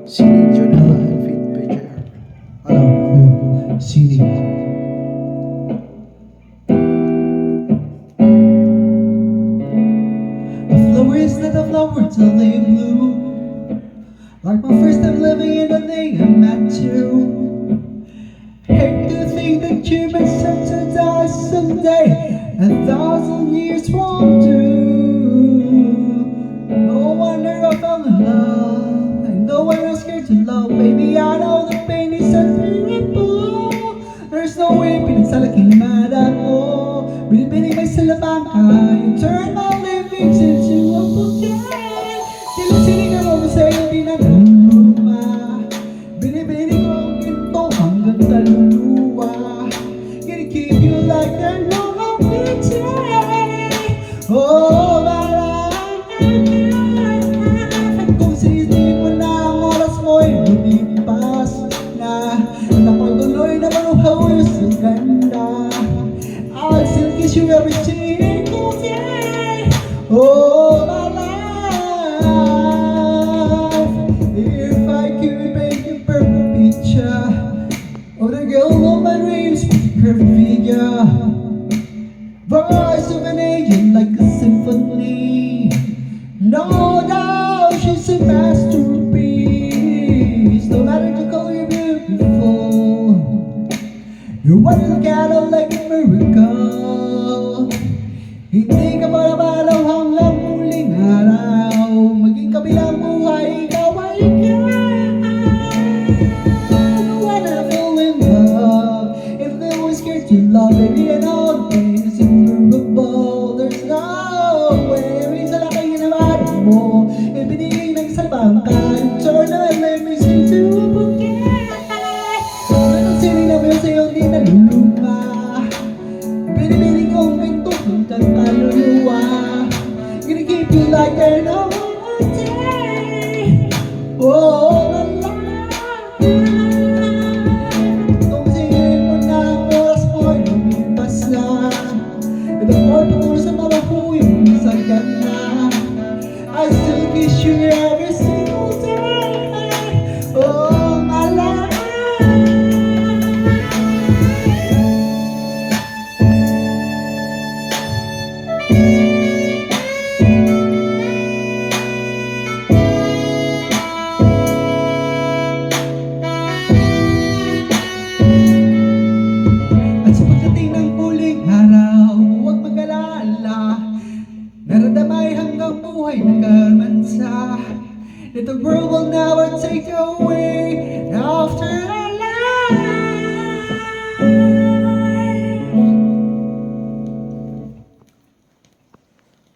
Sini Jonella and Fit Picture. Hello. Sini. A flower is not a flower till they bloom. Like my first time living in the day I met you. Hate to think that you may set to die someday. 1,000 years won't do. No wonder I fell in love. And no one is scared to love. Baby, I know the pain is unbearable. There's no way pinagsalaking mada ko. Binibining may salabang ka. You turn my living into a bouquet. Siling-siling ako mo sa'yo di na naluluma. Binibining ko ang ginto hanggang kaluluwa. Gonna keep you like I know how to take. Oh, my life. Kung sinisin mo na ang oras mo'y lumipas na. Napagtuloy na manuhaw sa ganda. I'll still kiss you every single day. Oh, my life. If I could make a perfect picture of the girl of my dreams, perfect figure, voice of an angel like a symphony. No doubt she's a masterpiece. No matter the color, you're beautiful. You're one of the cattle like a miracle. Hindi ka para-paraw hanggang muling araw. Maging kabilang buhay, ikaw ay ikaw. No one I fall in love. If they were scared to love, baby, I know the pain is immovable. There's no way. Minsan lang kayo naman mo. Ibinigay ng salbang ka. Turn my lemons into a bouquet. Anong sining na mo sa'yo di naluluma. Binibining kong pinto hanggang kaluluwa. Gonna keep you like I know how to take. Oh, my life. Kung singin mo na ang oras mo'y lumipas na. And the more patungo sa malahuyong sa ganda. I still kiss you every single day. Oh, my life. At sa pagdating ng muling araw, huwag mag-alala. Naradamay hanggang buhay nagkamansa. That the world will never take away